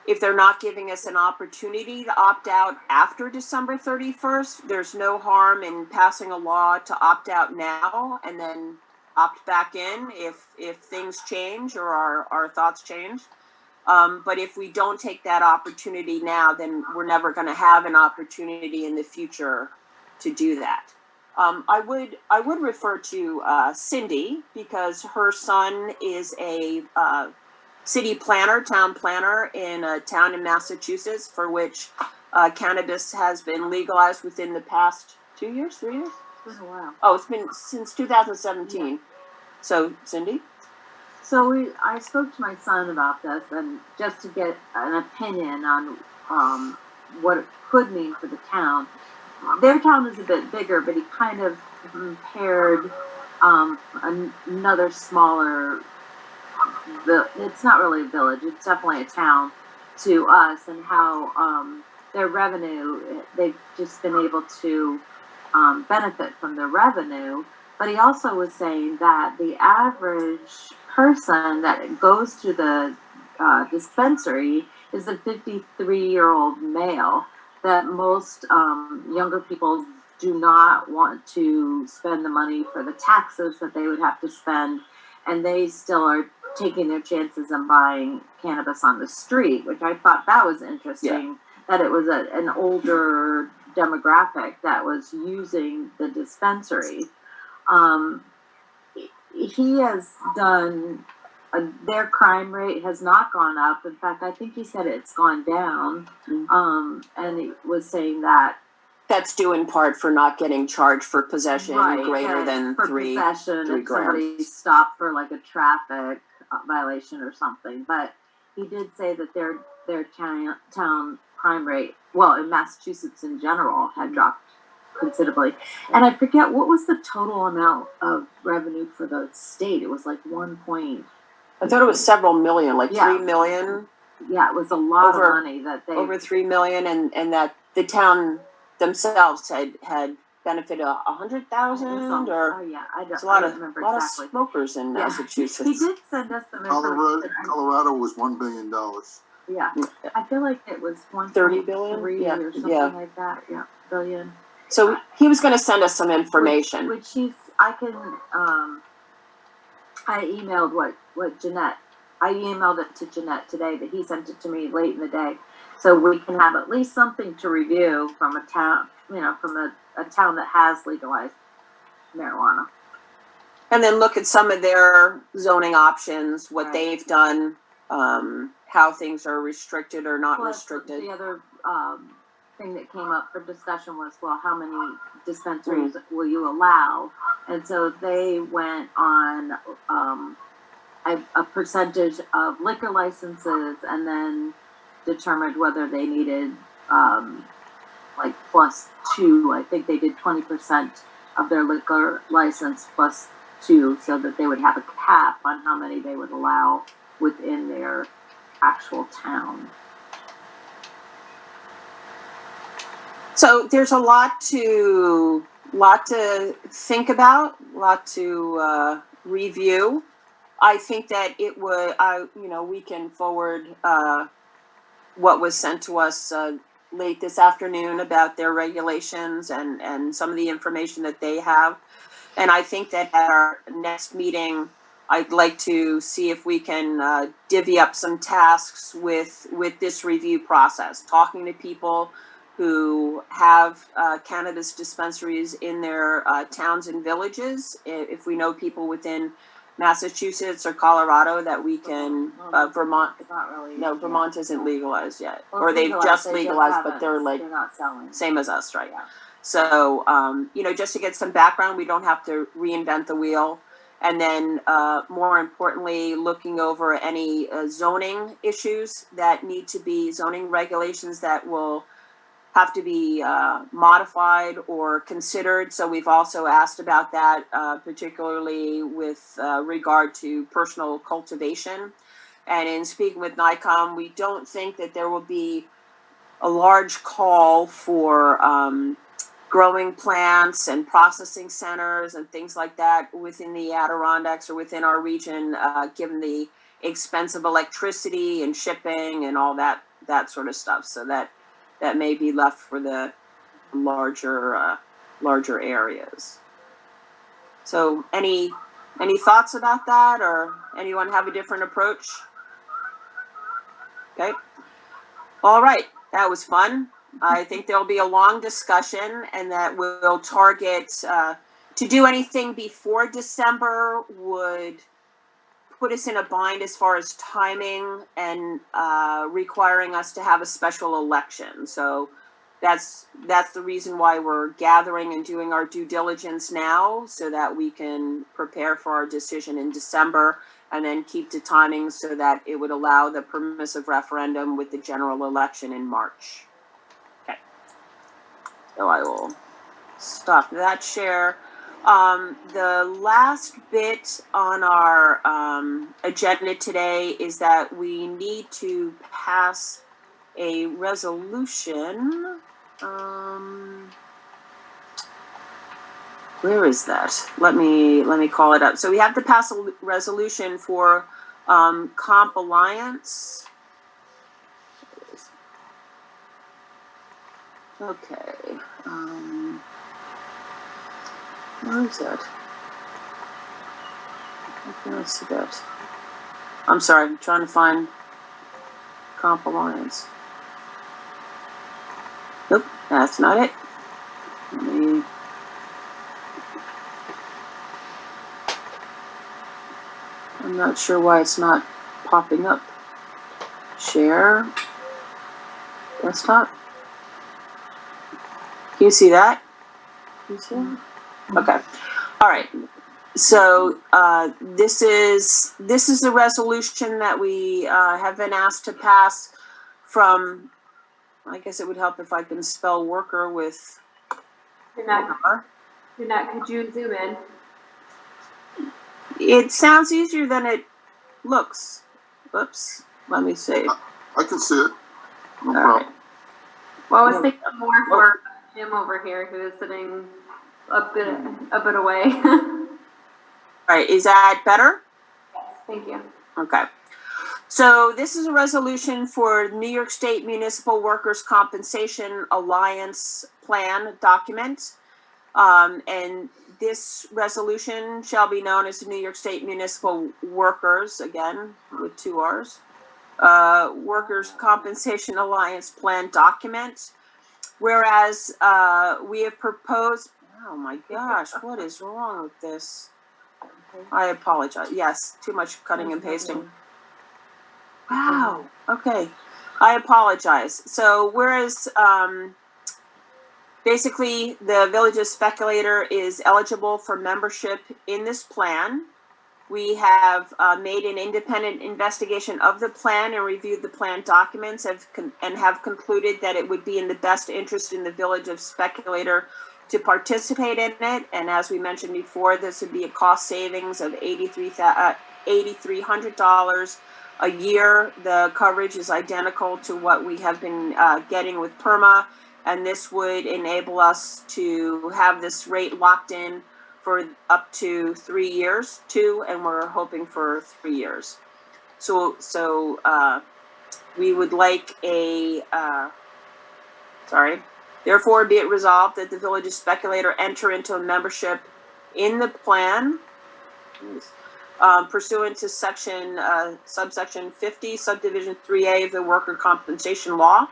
if they're not giving us an opportunity to opt out after December 31st, there's no harm in passing a law to opt out now and then opt back in if things change or our thoughts change. But if we don't take that opportunity now, then we're never going to have an opportunity in the future to do that. I would refer to Cindy, because her son is a city planner, town planner in a town in Massachusetts for which cannabis has been legalized within the past 2 years, 3 years? It's been a while. Oh, it's been since 2017. So, Cindy? So I spoke to my son about this, and just to get an opinion on what it could mean for the town. Their town is a bit bigger, but he kind of compared another smaller. It's not really a village; it's definitely a town to us, and how their revenue. They've just been able to benefit from their revenue. But he also was saying that the average person that goes to the dispensary is a 53-year-old male, that most younger people do not want to spend the money for the taxes that they would have to spend, and they still are taking their chances and buying cannabis on the street, which I thought that was interesting, that it was an older demographic that was using the dispensary. He has done, their crime rate has not gone up. In fact, I think he said it's gone down. And he was saying that. That's due in part for not getting charged for possession greater than for three possession, if grams. somebody stopped for like a traffic violation or something. But he did say that their town crime rate, well, in Massachusetts in general, had dropped considerably. And I forget, what was the total amount of revenue for the state? It was like 1 point. I thought it was several million, like Yeah. 3 million, Yeah, it was a lot Over- of money that they. over 3 million, and that the town themselves had benefited 100,000 or Oh yeah, it's a I lot don't of remember lot exactly. of smokers in Yeah. Massachusetts. He did send us some information. Colorado was $1 billion. Yeah, I feel like it was 30 billion? 1.3 Yeah, or something yeah. like that. Yeah, billion. So he was going to send us some information. Which I can. I emailed what Jeanette. I emailed it to Jeanette today, but he sent it to me late in the day, so we can have at least something to review from a town. From a town that has legalized marijuana. And then look at some of their zoning options, what Right. they've done, how things are restricted or not Plus, restricted. the other thing that came up for discussion was, well, how many dispensaries will you allow? And so they went on a percentage of liquor licenses, and then determined whether they needed like +2. I think they did 20% of their liquor license +2, so that they would have a cap on how many they would allow within their actual town. So there's a lot to think about, a lot to review. I think that it would, we can forward what was sent to us late this afternoon about their regulations and some of the information that they have. And I think that at our next meeting, I'd like to see if we can divvy up some tasks with this review process, talking to people who have cannabis dispensaries in their towns and villages. If we know people within Massachusetts or Colorado that we can, Vermont, It's not really. no, Vermont isn't legalized yet. Well, Or it's they've legalized, just they just legalized, but haven't. they're like, They're not selling. same as us, right? Yeah. So, just to get some background, we don't have to reinvent the wheel. And then, more importantly, looking over any zoning issues that need to be, zoning regulations that will have to be modified or considered. So we've also asked about that, particularly with regard to personal cultivation. And in speaking with NICOM, we don't think that there will be a large call for growing plants and processing centers and things like that within the Adirondacks or within our region, given the expensive electricity and shipping and all that sort of stuff. So that may be left for the larger areas. So any thoughts about that, or anyone have a different approach? Okay. All right. That was fun. I think there'll be a long discussion, and that we'll target, to do anything before December would put us in a bind as far as timing and requiring us to have a special election. So that's the reason why we're gathering and doing our due diligence now, so that we can prepare for our decision in December, and then keep the timing so that it would allow the permissive referendum with the general election in March. Okay. So I will stop that share. The last bit on our agenda today is that we need to pass a resolution. Where is that? Let me call it up. So we have to pass a resolution for Comp Alliance. Okay. Where is that? I can't see that. I'm sorry, I'm trying to find Comp Alliance. Nope, that's not it. I'm not sure why it's not popping up. Share. Desktop. Can you see that? Can you see that? Okay. All right. So this is a resolution that we have been asked to pass from. I guess it would help if I can spell worker with Jeanette, R. could you zoom in? It sounds easier than it looks. Oops. Let me see. I can see it. No All problem. right. Well, I was thinking more for Jim over here, who is sitting a bit away. All right. Is that better? Thank you. Okay. So this is a resolution for New York State Municipal Workers' Compensation Alliance Plan document. And this resolution shall be known as the New York State Municipal Workers, again, with 2 R's, Workers' Compensation Alliance Plan document. Whereas we have proposed, oh my gosh, what is wrong with this? I apologize. Yes, too much cutting and pasting. Wow. Okay. I apologize. So whereas basically the Village of Speculator is eligible for membership in this plan, we have made an independent investigation of the plan and reviewed the plan documents and have concluded that it would be in the best interest in the Village of Speculator to participate in it. And as we mentioned before, this would be a cost savings of $8,300 a year. The coverage is identical to what we have been getting with PERMA, and this would enable us to have this rate locked in for up to 3 years, 2, and we're hoping for 3 years. So we would like therefore be it resolved that the Village of Speculator enter into a membership in the plan pursuant to subsection 50, subdivision 3A of the Worker Compensation Law.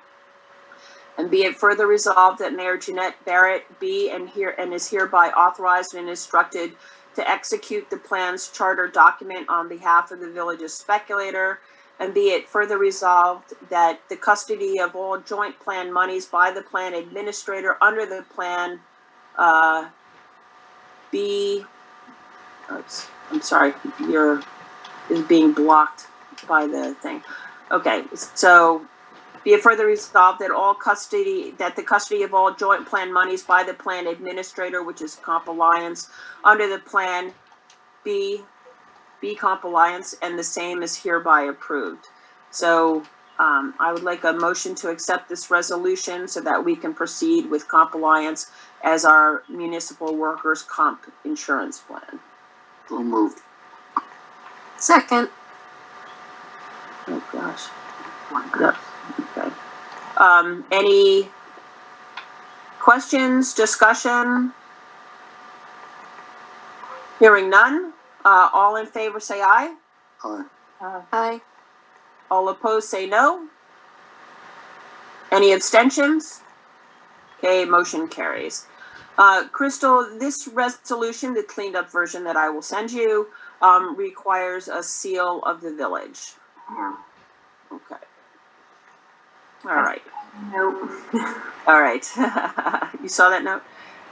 And be it further resolved that Mayor Jeanette Barrett be and is hereby authorized and instructed to execute the plan's charter document on behalf of the village's speculator. And be it further resolved that the custody of all joint plan monies by the plan administrator under the plan is being blocked by the thing. Okay, so be it further resolved that the custody of all joint plan monies by the plan administrator, which is Comp Alliance, under the plan be Comp Alliance, and the same is hereby approved. So I would like a motion to accept this resolution so that we can proceed with Comp Alliance as our municipal workers' comp insurance plan. So moved. Second. Oh, gosh. Yep. Okay. Any questions, discussion? Hearing none. All in favor say aye. Aye. Aye. All opposed say no. Any abstentions? Okay, motion carries. Crystal, this resolution, the cleaned up version that I will send you, requires a seal of the village. Yeah. Okay. All right. Nope. All right. You saw that note?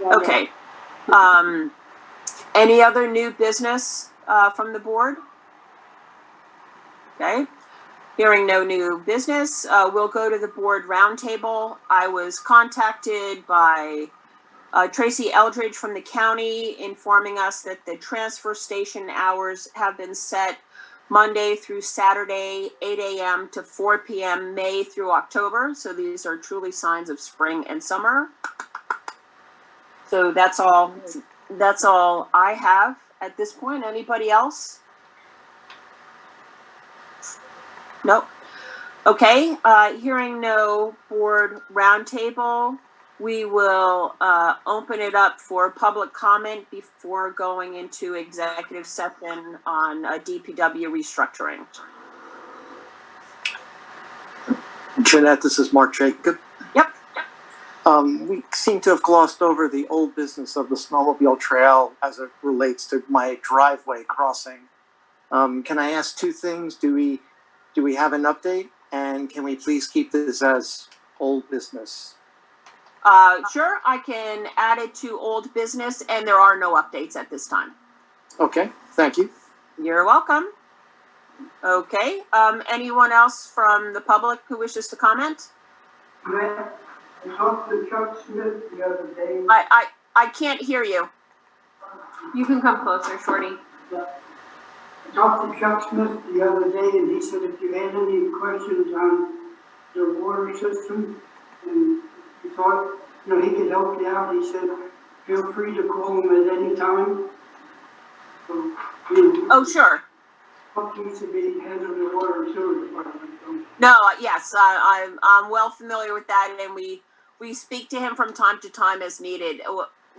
Yeah, Okay. Any other new business from the board? Okay. Hearing no new business, we'll go to the board roundtable. I was contacted by Tracy Eldridge from the county informing us that the transfer station hours have been set Monday through Saturday, 8 a.m. to 4 p.m. May through October. So these are truly signs of spring and summer. So that's all I have at this point. Anybody else? Nope. Okay, hearing no board roundtable, we will open it up for public comment before going into executive session on DPW restructuring. Jeanette, this is Mark Jacob. Yep. We seem to have glossed over the old business of the snowmobile trail as it relates to my driveway crossing. Can I ask two things? Do we have an update? And can we please keep this as old business? Sure, I can add it to old business, and there are no updates at this time. Okay, thank you. You're welcome. Okay, anyone else from the public who wishes to comment? Matt, I talked to Chuck Smith the other day. I can't hear you. You can come closer, Shorty. I talked to Chuck Smith the other day, and he said if you had any questions on the water system, and you thought, he could help you out, he said, feel free to call him at any time. So, Oh, sure. Chuck used to be head of the water and sewer department, so. No, yes, I'm well familiar with that, and we speak to him from time to time as needed.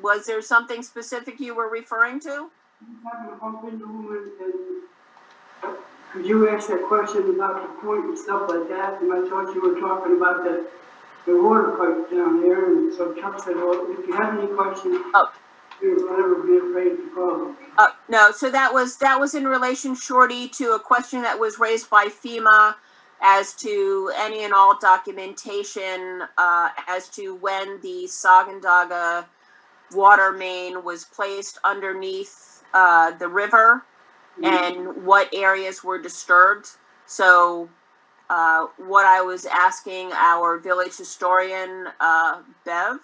Was there something specific you were referring to? Having a bump into him and could you ask that question about the point and stuff like that, and I thought you were talking about the water pipe down there, and so Chuck said, well, if you have any questions, don't ever be afraid to call him. No, so that was in relation, Shorty, to a question that was raised by Fema as to any and all documentation as to when the Sagandaga water main was placed underneath the river and what areas were disturbed. So what I was asking our village historian, Bev,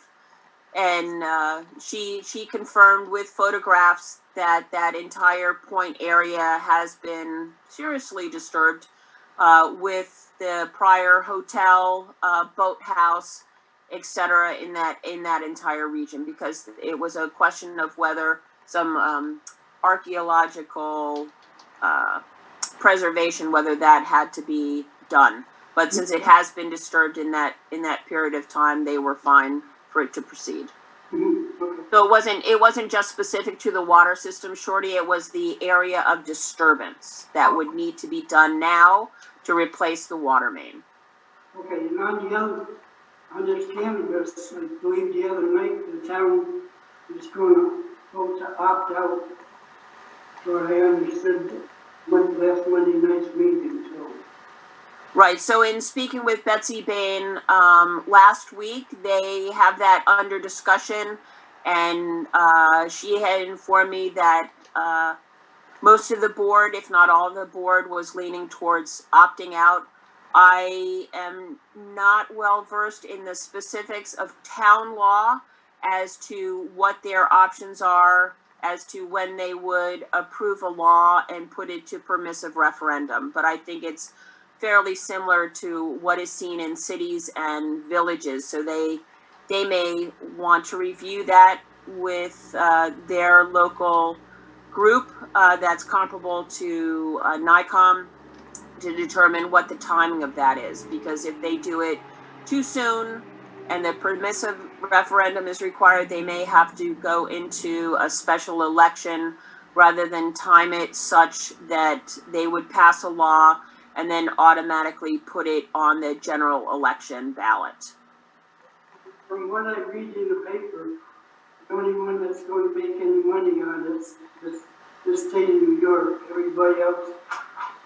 and she confirmed with photographs that entire point area has been seriously disturbed with the prior hotel, boathouse, etc. in that entire region, because it was a question of whether some archaeological preservation, whether that had to be done. But since it has been disturbed in that period of time, they were fine for it to proceed. Okay. So it wasn't just specific to the water system, Shorty, it was the area of disturbance that would need to be done now to replace the water main. Okay, and on the other, on this canvas, I believe the other night, the town is gonna vote to opt out. So I understood last Monday night's meeting, so. Right, so in speaking with Betsy Bain, last week, they have that under discussion. And, she had informed me that, most of the board, if not all of the board, was leaning towards opting out. I am not well versed in the specifics of town law as to what their options are, as to when they would approve a law and put it to permissive referendum. But I think it's fairly similar to what is seen in cities and villages. So they may want to review that with their local group that's comparable to NICOM to determine what the timing of that is. Because if they do it too soon and the permissive referendum is required, they may have to go into a special election rather than time it such that they would pass a law and then automatically put it on the general election ballot. From what I read in the paper, the only one that's going to make any money on this the state of New York. Everybody else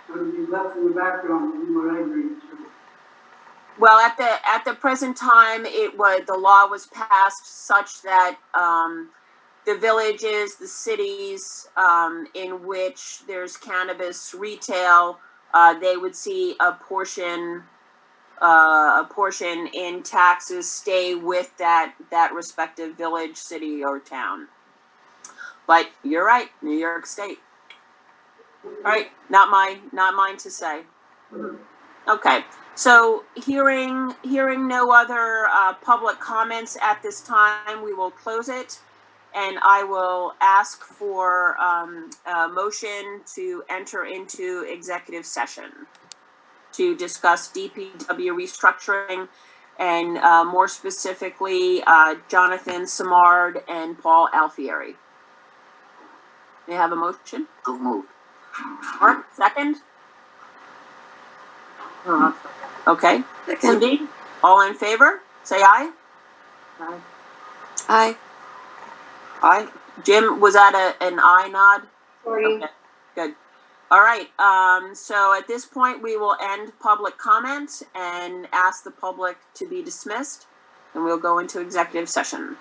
going to be left in the background from what I read. So. Well, at the present time, the law was passed such that the villages, the cities in which there's cannabis retail, they would see a portion in taxes stay with that respective village, city, or town. But you're right, New York State. All right, not mine to say. Okay, so hearing no other public comments at this time, we will close it. And I will ask for a motion to enter into executive session to discuss DPW restructuring and more specifically, Jonathan Simard and Paul Alfieri. May I have a motion? So moved. Mark, second? Okay. Cindy, all in favor? Say aye. Aye. Aye. Jim, was that an aye nod? Sorry. Okay, good. All right, so at this point, we will end public comment and ask the public to be dismissed, and we'll go into executive session.